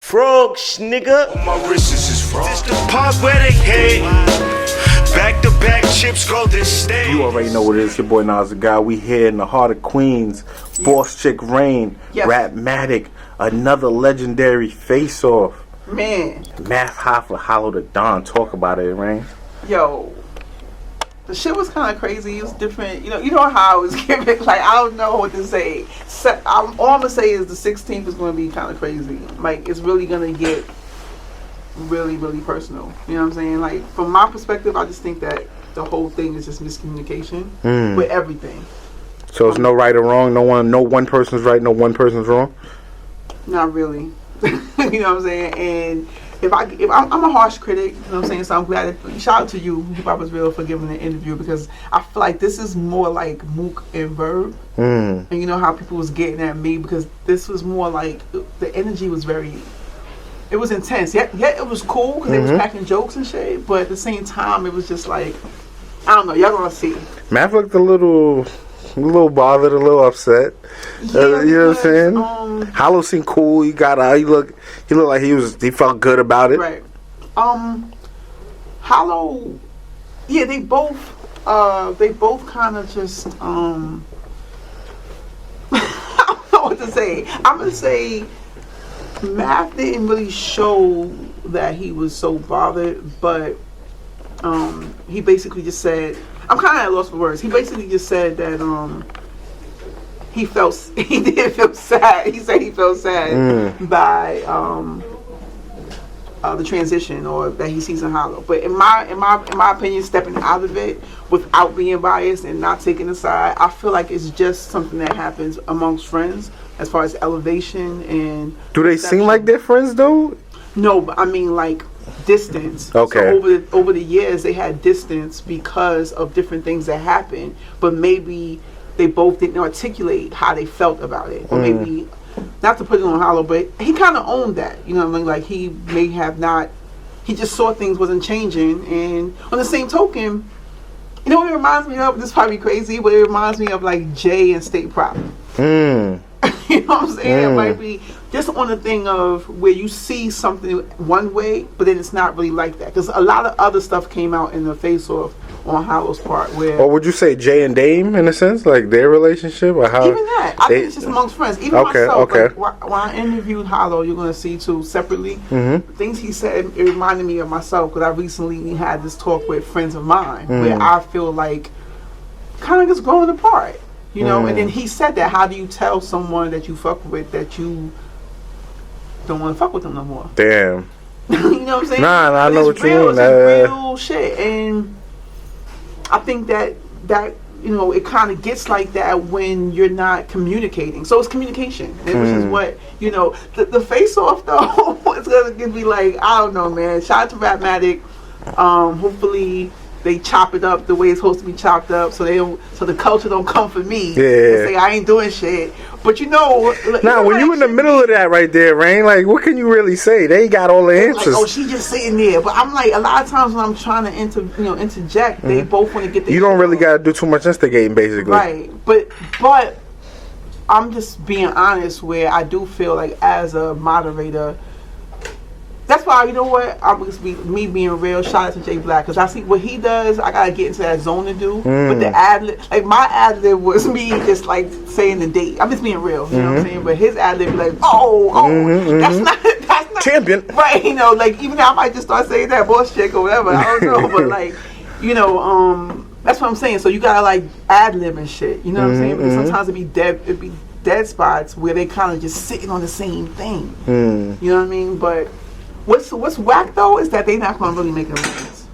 Frogs, nigga. My wrists is frogs. This the part where they hate. Back to back chips, golden state. You already know what it is. Your boy Nas the Guy. We here in the heart of Queens. BossChick Raine. Rapmatic. Another legendary face-off. Man. Math Hoffa, Hollow the Dawn. Talk about it, Raine. Yo. The shit was kind of crazy. It was different. You know how I was giving. Like, I don't know what to say. All I'm gonna say is the 16th is gonna be kind of crazy. Like, it's really gonna get really, really personal. You know what I'm saying? Like, from my perspective, I just think that the whole thing is just miscommunication with everything. So it's no right or wrong. No one person's right. No one person's wrong. Not really. You know what I'm saying? And if I'm a harsh critic, you know what I'm saying? So I'm glad that, shout out to you, Hip Hop is Real, for giving the interview, because I feel like this is more like Mook and Verb. And you know how people was getting at me, because this was more like, the energy was it was intense. Yet it was cool, because they was packing jokes and shit, but at the same time, it was just like, I don't know, y'all gonna see. Math looked a little bothered, a little upset. Yeah, you know what I'm saying? Hollow seemed cool. He looked like he felt good about it. Right. Hollow, yeah, they both kind of just I don't know what to say. I'm gonna say Math didn't really show that he was so bothered, but he basically just said, I'm kind of at a loss for words. He basically just said that he did feel sad. He said he felt sad by the transition, or that he sees in Hollow. But in my opinion, stepping out of it without being biased and not taking a side, I feel like it's just something that happens amongst friends as far as elevation and. Do they seem like they're friends though? No, but I mean like distance. Okay. So over the years they had distance because of different things that happened, but maybe they both didn't articulate how they felt about it, or maybe, not to put it on Hollow, but he kind of owned that. You know what I mean? Like, he may have not. He just saw things wasn't changing, and on the same token, you know what it reminds me of? This is probably crazy, but it reminds me of like Jay and State Prop. You know what I'm saying? It might be just on the thing of where you see something one way, but then it's not really like that. Because a lot of other stuff came out in the face-off on Hollow's part. Where, or would you say Jay and Dame, in a sense, like their relationship, or how? Even that, I think it's just amongst friends. Even myself, okay. Like, when I interviewed Hollow, you're gonna see too separately. Things he said, it reminded me of myself, because I recently had this talk with friends of mine where I feel like kind of just growing apart. You know, and then he said that, how do you tell someone that you fuck with that you don't want to fuck with them no more? Damn. You know what I'm saying? Nah, I know what you mean. It's real shit. And I think that you know, it kind of gets like that when you're not communicating. So it's communication, which is what, you know, the face-off though, it's going to be like, I don't know, man. Shout out to Rapmatic. Hopefully they chop it up the way it's supposed to be chopped up, so the culture don't come for me and say I ain't doing shit. But you know, now when you in the middle of that right there, Raine, like, what can you really say? They got all the answers. Like, oh, she just sitting there. But I'm like, a lot of times when I'm trying to interject, they both want to get. You don't really got to do too much instigating, basically. Right, but I'm just being honest. Where I do feel like, as a moderator, that's why, you know what, I'm going to be me being real. Shout out to Jay Black, because I see what he does. I gotta get into that zone to do. But the ad lib, like my ad lib was me just like saying the date. I'm just being real, you know what I'm saying? But his ad lib be like, that's not champion, right? You know, like, even now I might just start saying that BossChick or whatever. I don't know, but like, you know, that's what I'm saying. So you gotta like ad lib and shit. You know what I'm saying? Because sometimes it be dead spots where they kind of just sitting on the same thing. You know what I mean? But what's whack though is that they not gonna really make amends.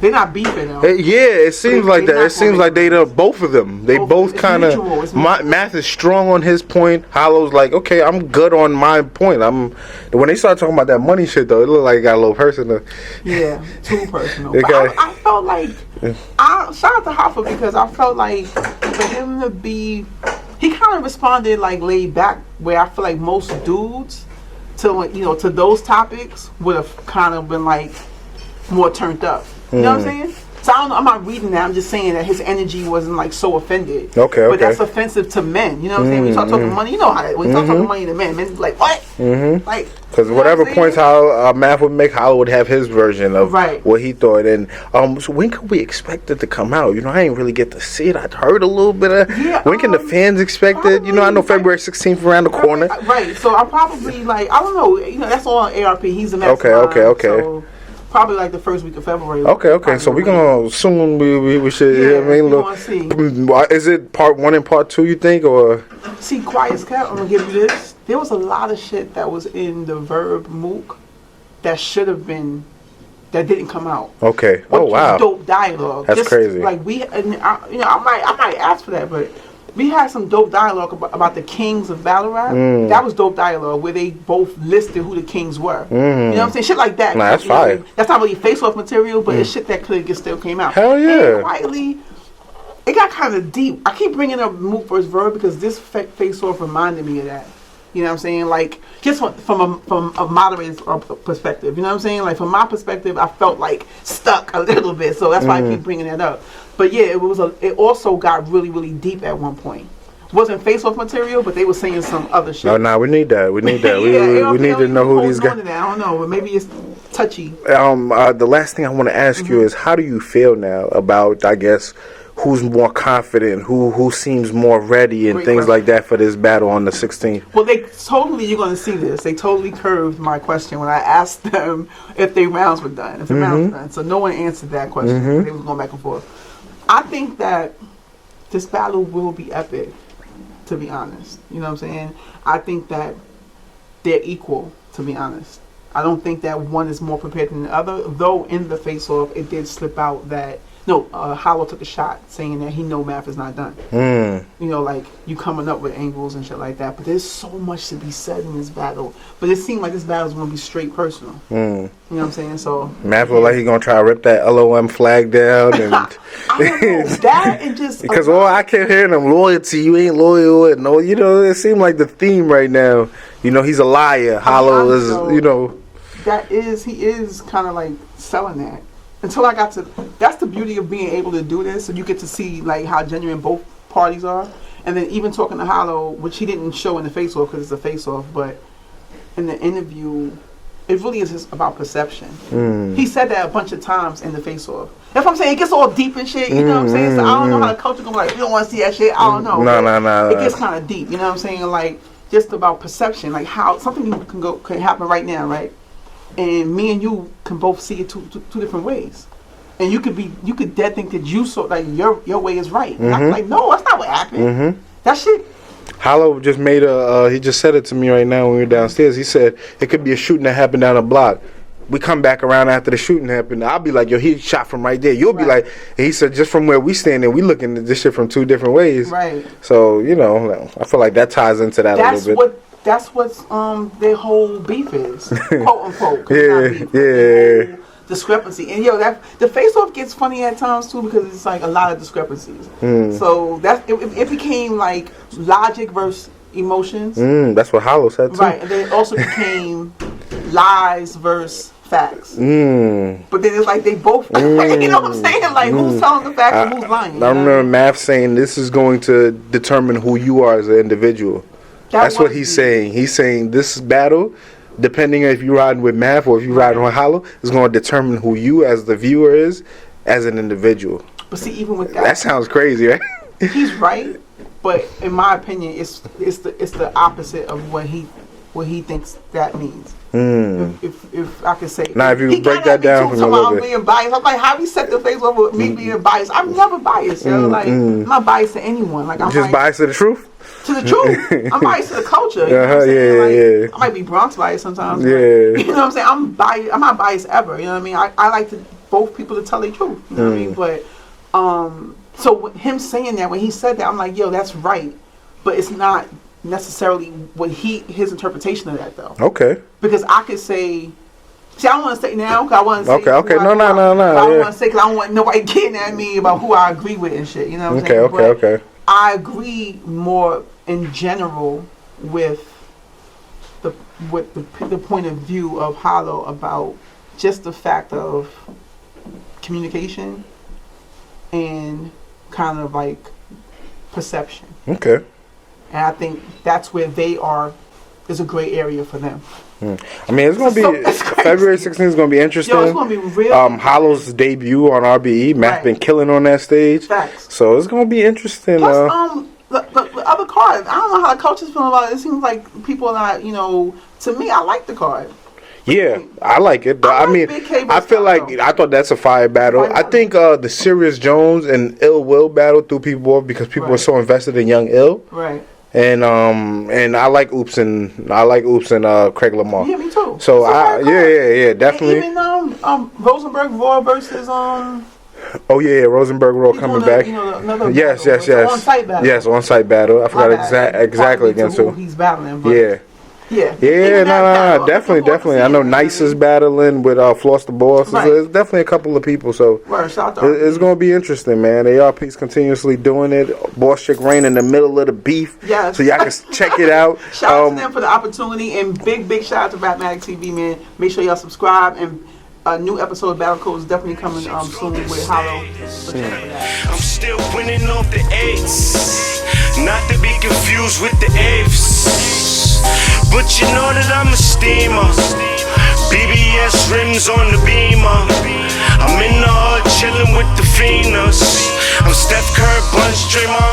They're not beefing though. It seems like that. It seems like both of them. They both kind of. Math is strong on his point. Hollow's like, okay, I'm good on my point. When they start talking about that money shit though, it looked like it got a little personal. Yeah, too personal. But I felt like, shout out to Hoffa, because I felt like for him to be, he kind of responded like laid back, where I feel like most dudes, to those topics would have kind of been like more turned up. You know what I'm saying? So I don't know, I'm not reading that. I'm just saying that his energy wasn't like so offended. Okay, But that's offensive to men. You know what I'm saying? When you start talking money, you know how when you start talking money to men be like, what? Like, because whatever points how Math would make, Hollow would have his version of what he thought. And so when can we expect it to come out? You know, I ain't really get to see it. I heard a little bit of. When can the fans expect it? You know, I know February 16th around the corner. Right. So I'm probably like, I don't know. You know, that's all on ARP. He's a mastermind. Okay. So probably like the first week of February. Okay. So we're gonna soon we should. Yeah, I mean, look. See. Is it part 1 and part 2? You think, or? See, quiet as cat. I'm gonna give you this. There was a lot of shit that was in the Verb MOOC that should have been, that didn't come out. Okay. Oh wow. Dope dialogue. That's crazy. Like I might ask for that, but we had some dope dialogue about the kings of battle rap. That was dope dialogue where they both listed who the kings were. You know what I'm saying? Shit like that. Nah, that's fine. That's not really face-off material, but it's shit that could still came out. Hell yeah. And quietly, it got kind of deep. I keep bringing up MOOC versus Verb because this face-off reminded me of that. You know what I'm saying? Like, just from a moderator's perspective. You know what I'm saying? Like, from my perspective, I felt like stuck a little bit. So that's why I keep bringing that up. But yeah, it also got really, really deep at one point. It wasn't face-off material, but they were saying some other shit. No, we need that. We need that. Yeah, we need to know who these guys. I don't know, but maybe it's touchy. The last thing I want to ask you is, how do you feel now about, I guess, who's more confident, who seems more ready, and things like that for this battle on the 16th? Well, you're going to see this. They totally curved my question when I asked them if their rounds were done. If the rounds were done. So no one answered that question. They was going back and forth. I think that this battle will be epic, to be honest. You know what I'm saying? I think that they're equal, to be honest. I don't think that one is more prepared than the other, though in the face-off, it did slip out that Hollow took a shot saying that he know Math is not done. You know, like, you coming up with angles and shit like that. But there's so much to be said in this battle. But it seemed like this battle is going to be straight personal. You know what I'm saying? So Math look like he's going to try to rip that LOM flag down. And I don't know. That and just... Because I kept hearing him, loyalty, you ain't loyal. No, you know, it seemed like the theme right now. You know, he's a liar. Hollow is, you know... He is kind of like selling that. Until I got to, that's the beauty of being able to do this, and you get to see like how genuine both parties are. And then even talking to Hollow, which he didn't show in the face-off because it's a face-off, but in the interview, it really is just about perception. He said that a bunch of times in the face-off. That's what I'm saying. It gets all deep and shit. You know what I'm saying? So I don't know how the culture goes like, we don't want to see that shit. I don't know. No. It gets kind of deep. You know what I'm saying? Like just about perception, like how something can happen right now, right? And me and you can both see it two different ways, and you could dead think that you saw like your way is right. And I'm like, no, that's not what happened. That shit. Hollow just made he just said it to me right now when we were downstairs. He said it could be a shooting that happened down the block. We come back around after the shooting happened. I'll be like, yo, he shot from right there. You'll be like, and he said, just from where we stand there, we looking at this shit from two different ways. Right. So you know, I feel like that ties into that a little bit. That's what's their whole beef is, quote unquote. Yeah. Discrepancy, and the face-off gets funny at times too because it's like a lot of discrepancies. So that's it became like logic versus emotions. That's what Hollow said too. Right, and then it also became lies versus facts. But then it's like they both, you know what I'm saying? Like who's telling the facts and who's lying? I remember Math saying this is going to determine who you are as an individual. That's what he's saying. He's saying this battle, depending on if you're riding with Math or if you're riding with Hollow, is going to determine who you as the viewer is as an individual. But see, even with that, that sounds crazy, right? He's right, but in my opinion, it's the opposite of what he thinks that means. If I could say, now if you break that down from a little bit, being biased, I'm like, how he set the face over me being biased? I'm never biased, yo. Like I'm not biased to anyone. Like I'm just biased to the truth. To the truth. I'm biased to the culture. You know what I'm saying? Like, I might be Bronx biased sometimes. Yeah. You know what I'm saying? I'm biased. I'm not biased ever. You know what I mean? I like both people to tell their truth. You know what I mean? But so him saying that, when he said that, I'm like, yo, that's right. But it's not necessarily what his interpretation of that though. Okay. Because I could say, see, I don't want to say now. Cause I want to say. Okay. No. I don't want to say because I don't want nobody getting at me about who I agree with and shit. You know what I'm saying? Okay. I agree more in general with the point of view of Hollow about just the fact of communication and kind of like perception. Okay. And I think that's where they are. Is a great area for them. I mean, it's gonna be February 16th is gonna be interesting. Yo, it's gonna be real. Hollow's debut on RBE. Mac been killing on that stage. Facts. So it's gonna be interesting. Plus, the other card. I don't know how the coaches feel about it. It seems like people are not. To me, I like the card. Yeah, I like it. I mean, I feel like I thought that's a fire battle. I think the Sirius Jones and Ill Will battle threw people off because people were so invested in Young Ill. Right. And I like Oops and Craig Lamar. Yeah, me too. So yeah, definitely. And even Rosenberg Raw versus Oh yeah, Rosenberg Raw coming back. Yes. On-site battle. Yes, on-site battle. I forgot exactly against who he's battling. But yeah. No, definitely. I know Nice is battling with Floss the Boss. Right. There's definitely a couple of people, so it's going to be interesting, man. ARP's continuously doing it. BossChick Raine in the middle of the beef, yes. So y'all can check it out. Shout out to them for the opportunity, and big shout out to Rapmatic TV, man. Make sure y'all subscribe, and a new episode of Battle Code is definitely coming soon with Hollow. I'm still winning off the eights, not to be confused with the eighths. But you know that I'm a steamer. BBS rims on the Beamer. I'm in the hood chillin' with the Phoenix. I'm Steph Curry, Bunch, Draymond